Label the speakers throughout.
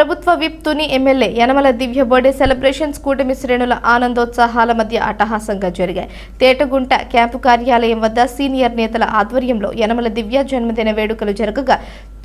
Speaker 1: ప్రభుత్వ whip Tuni MLA Yanamala దివ్య birthday celebrations కూటమి శ్రేణుల ఆనందోత్సాహాల మధ్య అట్టహాసంగా జరిగాయి. తేటగుంట క్యాంపు కార్యాలయం వద్ద సీనియర్ నేతల ఆధ్వర్యంలో యనమల దివ్య జన్మదిన వేడుకలు జరగగా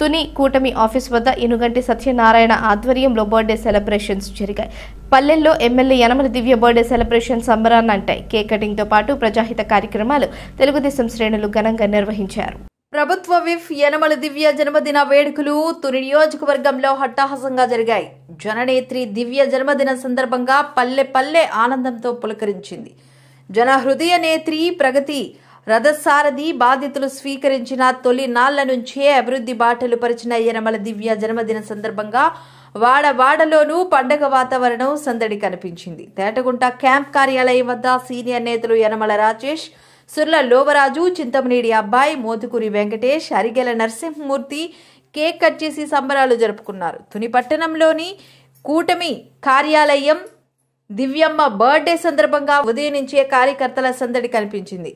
Speaker 1: తుని కూటమి ఆఫీస్ వద్ద ఇనుగంటి సత్యనారాయణ ఆధ్వర్యంలో బర్త్డే సెలబ్రేషన్స్ జరిగాయి. పల్లెల్లో ఎమ్మెల్యే యనమల దివ్య బర్త్డే సెలబ్రేషన్ సంబరాన్నంటాయి. కేక్ కటింగ్ తో పాటు ప్రజాహిత కార్యక్రమాలు తెలుగుదేశం శ్రేణులు ఘనంగా నిర్వహించారు.
Speaker 2: ప్రభుత్వ విప్ యనమల దివ్య జన్మదిన వేడుకలు తుని నియోజకవర్గంలో అట్టహాసంగా జరిగాయి. జననేత్రి దివ్య జన్మదిన సందర్భంగా పల్లె పల్లె ఆనందంతో పులకరించింది. జన హృదయ నేత్రి ప్రగతి రథసారథి బాధ్యతలు స్వీకరించిన తొలి నాళ్ల నుంచే అభివృద్ధి బాటలు పరిచిన యనమల దివ్య జన్మదిన సందర్భంగా వాడవాడలోనూ పండగ వాతావరణం సందడి కనిపించింది. తేటగుంట క్యాంప్ కార్యాలయం వద్ద సీనియర్ నేతలు యనమల రాజేష్, సుర్ల లోవరాజు, చింతమనేడి అబ్బాయి, మోతుకూరి వెంకటేష్, అరిగెల నరసింహమూర్తి కేక్ కట్ చేసి సంబరాలు జరుపుకున్నారు. తుని పట్టణంలోని కూటమి కార్యాలయం దివ్యమ్మ బర్త్డే సందర్భంగా ఉదయం నుంచే కార్యకర్తల సందడి కనిపించింది.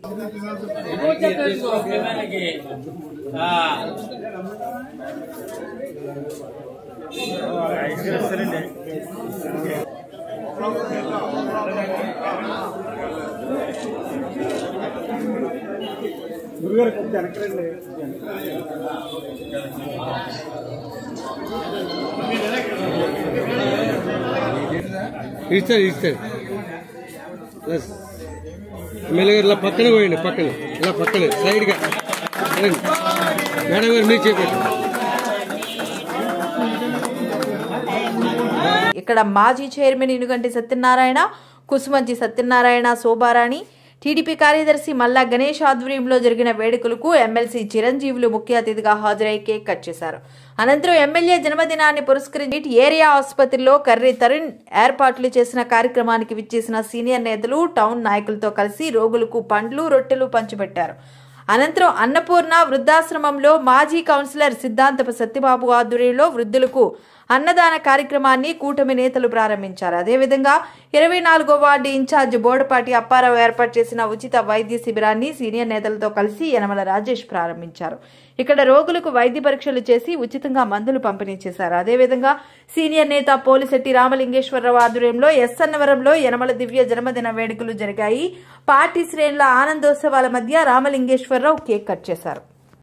Speaker 3: ఎమ్మెల్యే గారు ఇలా పక్కన పోయండి, పక్కన ఇలా పక్కన సైడ్గా మేడం గారు మీరు చెప్పండి.
Speaker 2: ఇక్కడ మాజీ చైర్మన్ ఇనుగంటి సత్యనారాయణ, కుసుమంచి సత్యనారాయణ, శోభారాణి, టీడీపీ కార్యదర్శి మల్లా గణేష్ ఆధ్వర్యంలో జరిగిన వేడుకలకు ఎమ్మెల్సీ చిరంజీవులు ముఖ్య అతిథిగా హాజరై కేక్ కట్ చేశారు. అనంతరం ఎమ్మెల్యే జన్మదినాన్ని పురస్కరించి ఏరియా ఆసుపత్రిలో కర్రీ తరుణ్ ఏర్పాట్లు చేసిన కార్యక్రమానికి విచ్చేసిన సీనియర్ నేతలు టౌన్ నాయకులతో కలిసి రోగులకు పండ్లు, రొట్టెలు పంచిపెట్టారు. అనంతరం అన్నపూర్ణ వృద్ధాశ్రమంలో మాజీ కౌన్సిలర్ సిద్ధాంతపు సత్యబాబు ఆధ్వర్యంలో వృద్ధులకు అన్నదాన కార్యక్రమాన్ని కూటమి నేతలు ప్రారంభించారు. అదేవిధంగా 24వ వార్డు ఇన్ఛార్జ్ బోడపాటి అప్పారావు ఏర్పాటు చేసిన ఉచిత వైద్య శిబిరాన్ని సీనియర్ నేతలతో కలిసి యనమల రాజేష్ ప్రారంభించారు. ఇక్కడ రోగులకు వైద్య పరీక్షలు చేసి ఉచితంగా మందులు పంపిణీ చేశారు. అదేవిధంగా సీనియర్ నేత పోలిశెట్టి రామలింగేశ్వరరావు ఆధ్వర్యంలో ఎస్సన్నవరంలో యనమల దివ్య జన్మదిన వేడుకలు జరిగాయి. పార్టీ శ్రేణుల ఆనందోత్సవాల మధ్య రామలింగేశ్వరరావు కేక్ కట్ చేశారు.